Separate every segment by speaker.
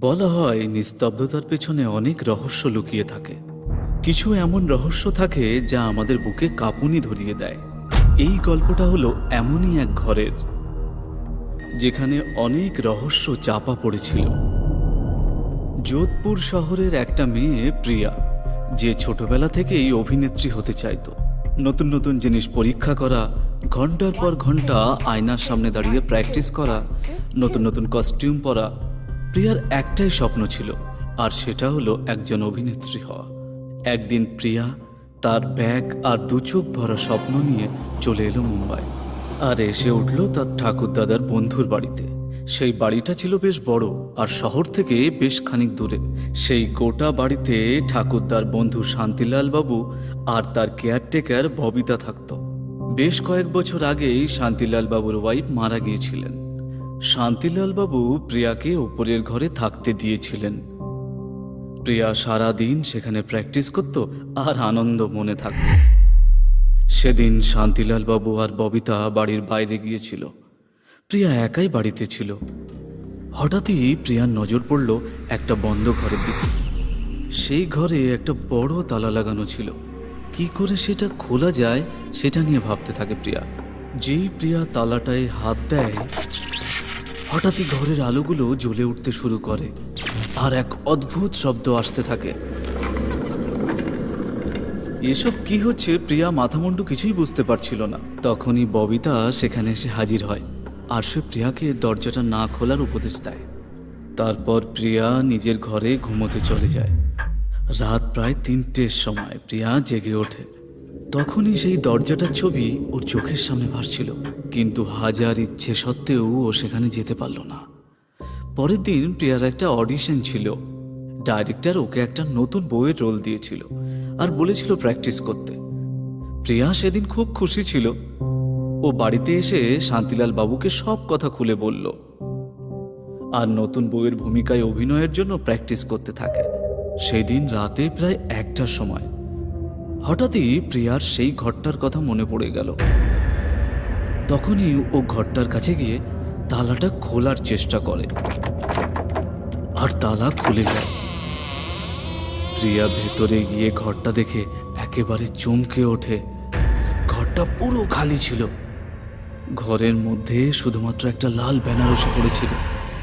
Speaker 1: বলা হয় নিস্তব্ধতার পেছনে অনেক রহস্য লুকিয়ে থাকে। কিছু এমন রহস্য থাকে যা আমাদের বুকে কাঁপুনি ধরিয়ে দেয়। এই গল্পটা হলো এমনই এক ঘরের, যেখানে অনেক রহস্য চাপা পড়েছিল। যোধপুর শহরের একটা মেয়ে প্রিয়া, যে ছোটবেলা থেকেই অভিনেত্রী হতে চাইতো। নতুন নতুন জিনিস পরীক্ষা করা, ঘন্টার পর ঘন্টা আয়নার সামনে দাঁড়িয়ে প্র্যাকটিস করা, নতুন নতুন কস্টিউম পরা। প্রিয়ার একটাই স্বপ্ন ছিল, আর সেটা হলো একজন অভিনেত্রী হওয়া। একদিন প্রিয়া তার ব্যাগ আর দু চোখ ভরা স্বপ্ন নিয়ে চলে এলো মুম্বাই। আর এসে উঠল তার ঠাকুরদাদার বন্ধুর বাড়িতে। সেই বাড়িটা ছিল বেশ বড় আর শহর থেকে বেশ খানিক দূরে। সেই গোটা বাড়িতে ঠাকুরদার বন্ধু শান্তিলাল বাবু আর তার কেয়ারটেকার ববিতা থাকত। বেশ কয়েক বছর আগেই শান্তিলাল বাবুর ওয়াইফ মারা গিয়েছিলেন। শান্তিলাল বাবু প্রিয়াকে ওপরের ঘরে থাকতে দিয়েছিলেন। প্রিয়া সারা দিন সেখানে প্র্যাকটিস করত আর আনন্দ মনে থাকত। সেদিন শান্তিলাল বাবু আর ববিতা বাড়ির বাইরে গিয়েছিল। প্রিয়া একাই বাড়িতে ছিল। হঠাৎই প্রিয়ার নজর পড়ল একটা বন্ধ ঘরের দিকে। সেই ঘরে একটা বড় তালা লাগানো ছিল। কি করে সেটা খোলা যায় সেটা নিয়ে ভাবতে থাকে প্রিয়া। যেই প্রিয়া তালাটায় হাত দেয়, হঠাৎই ঘরের আলোগুলো জ্বলে উঠতে শুরু করে আর এক অদ্ভুত শব্দ আসতে থাকে। এসব কি হচ্ছে প্রিয়া মাথামুন্ডু কিছুই বুঝতে পারছিল না। তখনই ববিতা সেখানে এসে হাজির হয় আর সে প্রিয়াকে দরজাটা না খোলার উপদেশ দেয়। তারপর প্রিয়া নিজের ঘরে ঘুমোতে চলে যায়। রাত প্রায় ৩টের সময় প্রিয়া জেগে ওঠে। তখনই সেই দরজাটার ছবি ওর চোখের সামনে ভাসছিল, কিন্তু হাজার ইচ্ছে সত্ত্বেও ও সেখানে যেতে পারল না। পরের দিন প্রিয়ার একটা অডিশন ছিল। ডাইরেক্টর ওকে একটা নতুন বইয়ের রোল দিয়েছিল আর বলেছিল প্র্যাকটিস করতে। প্রিয়া সেদিন খুব খুশি ছিল। ও বাড়িতে এসে শান্তিলাল বাবুকে সব কথা খুলে বলল আর নতুন বইয়ের ভূমিকায় অভিনয়ের জন্য প্র্যাকটিস করতে থাকে। সেদিন রাতে প্রায় 1টার সময় হঠাৎই প্রিয়ার সেই ঘরটার কথা মনে পড়ে গেল। তখনই ও ঘরটার কাছে গিয়ে তালাটা খোলার চেষ্টা করে আর তালা খুলে যায়। প্রিয়া ভেতরে গিয়ে ঘরটা দেখে একেবারে চমকে ওঠে। ঘরটা পুরো খালি ছিল। ঘরের মধ্যে শুধুমাত্র একটা লাল বেনারসি পড়েছিল।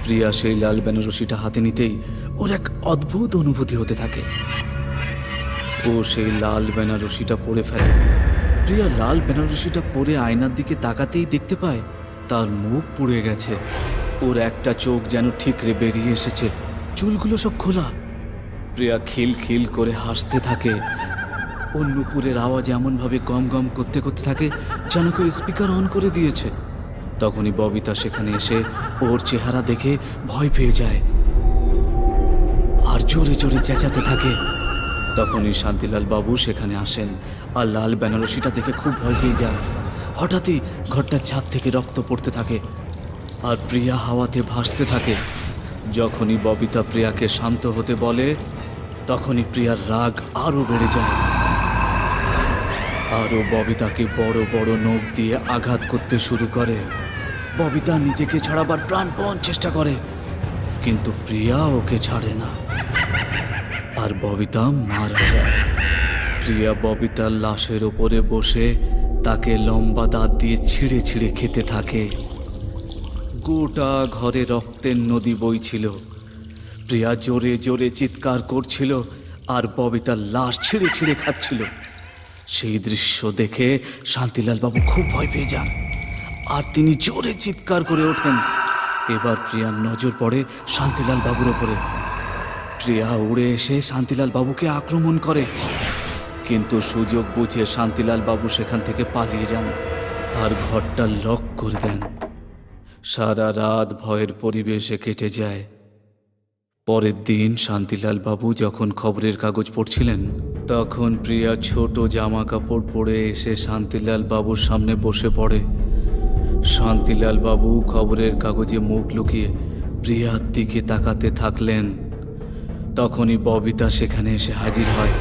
Speaker 1: প্রিয়া সেই লাল বেনারসিটা হাতে নিতেই ওর এক অদ্ভুত অনুভূতি হতে থাকে। ও সেই লাল বেনারসিটা পরে ফেলে। প্রিয়া লাল বেনারসিটা পরে আয়নার দিকে তাকাতেই দেখতে পায় তার মুখ পুড়ে গেছে। ওর একটা চোখ যেন ঠিকরে বেরিয়ে এসেছে, চুলগুলো সব খোলা। প্রিয়া খিলখিল করে হাসতে থাকে। ওর নুপুরের আওয়াজ এমনভাবে গম গম করতে করতে থাকে যেন কেউ স্পিকার অন করে দিয়েছে। তখনই ববিতা সেখানে এসে ওর চেহারা দেখে ভয় পেয়ে যায় আর জোরে জোরে চেঁচাতে থাকে। তখনই শান্তিলাল বাবু সেখানে আসেন আর লাল বেনারসিটা দেখে খুব ভয় পেয়ে যান। হঠাৎই ঘরটার ছাদ থেকে রক্ত পড়তে থাকে আর প্রিয়া হাওয়াতে ভাসতে থাকে। যখনই ববিতা প্রিয়াকে শান্ত হতে বলে, তখনই প্রিয়ার রাগ আরো বেড়ে যায়। আরও ববিতাকে বড় বড় নখ দিয়ে আঘাত করতে শুরু করে। ববিতা নিজেকে ছাড়াবার প্রাণপণ চেষ্টা করে, কিন্তু প্রিয়া ওকে ছাড়ে না আর ববিতা মারা যায়। প্রিয়া ববিতার লাশের ওপরে বসে তাকে লম্বা দাঁত দিয়ে ছিঁড়ে ছিঁড়ে খেতে থাকে। গোটা ঘরে রক্তের নদী বইছিল। প্রিয়া জোরে জোরে চিৎকার করছিল আর ববিতার লাশ ছিঁড়ে ছিঁড়ে খাচ্ছিল। সেই দৃশ্য দেখে শান্তিলাল বাবু খুব ভয় পেয়ে যান আর তিনি জোরে চিৎকার করে ওঠেন। এবার প্রিয়ার নজর পড়ে শান্তিলাল বাবুর ওপরে। প্রিয়া উড়ে এসে শান্তিলাল বাবুকে আক্রমণ করে, কিন্তু সুযোগ বুঝে শান্তিলাল বাবু সেখান থেকে পালিয়ে যান আর ঘরটা লক করে দেন। সারা রাত ভয়ের পরিবেশে কেটে যায়। পরের দিন শান্তিলাল বাবু যখন খবরের কাগজ পড়ছিলেন, তখন প্রিয়া ছোট জামা কাপড় পরে এসে শান্তিলাল বাবুর সামনে বসে পড়ে। শান্তিলাল বাবু খবরের কাগজে মুখ লুকিয়ে প্রিয়ার দিকে তাকাতে থাকলেন। তখনই ববিতা সেখানে এসে হাজির হয়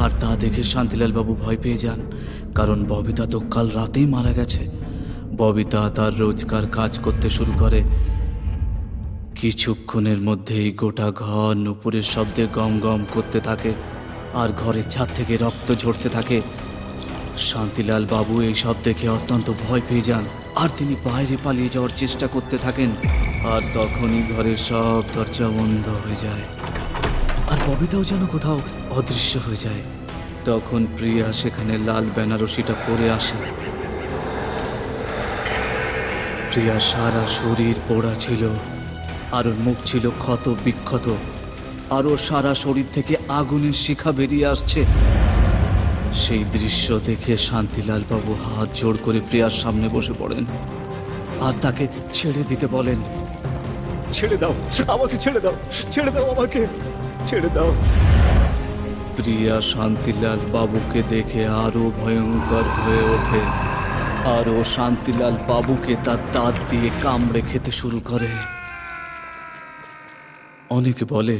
Speaker 1: আর তা দেখে শান্তিলাল বাবু ভয় পেয়ে যান, কারণ ববিতা তো কাল রাতেই মারা গেছে। ববিতা তার রোজকার কাজ করতে শুরু করে, কিছুক্ষণের মধ্যেই গোটা ঘর নুপুরের শব্দে গম গম করতে থাকে আর ঘরের ছাদ থেকে রক্ত ঝরতে থাকে। শান্তিলাল বাবু এই সব দেখে অত্যন্ত ভয় পেয়ে যান আর তিনি বাইরে পালিয়ে যাওয়ার চেষ্টা করতে থাকেন। আর তখনই ঘরের সব দরজা বন্ধ হয়ে যায় আর ববিতাও যেন কোথাও অদৃশ্য হয়ে যায়। তখন প্রিয়া সেখানে লাল বেনারসিটা পরে আসে। প্রিয়া সারা শরীর পোড়া ছিল আর ওর মুখ ছিল ক্ষত বিক্ষত আর ওর সারা শরীর থেকে আগুনের শিখা বেরিয়ে আসছে। সেই দৃশ্য দেখে শান্তিলাল বাবু হাত জোড় করে প্রিয়ার সামনে বসে পড়েন আর তাকে ছেড়ে দিতে বলেন। ছেড়ে দাও আমাকে, ছেড়ে দাও, ছেড়ে দাও আমাকে, ছেড়ে দাও। প্রিয়া শান্তিলাল বাবুকে দেখে আরো ভয়ঙ্কর হয়ে ওঠে আর ও শান্তিলাল বাবুকে তার দাঁত দিয়ে কামড়ে খেতে শুরু করে। অনেকে বলে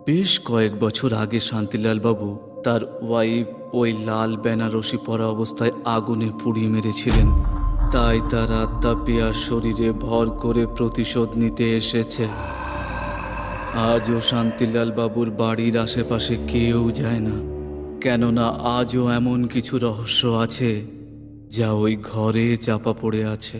Speaker 1: বেশ কয়েক বছর আগে শান্তিলাল বাবু তার ওয়াইফ ওই লাল বেনারসি পরা অবস্থায় আগুনে পুড়িয়ে মেরেছিলেন, তাই তার আত্মা প্রিয়ার শরীরে ভর করে প্রতিশোধ নিতে এসেছে। আজও শান্তিলাল বাবুর বাড়ির আশেপাশে কেউ যায় না, কেননা আজও এমন কিছু রহস্য আছে যা ওই ঘরে চাপা পড়ে আছে।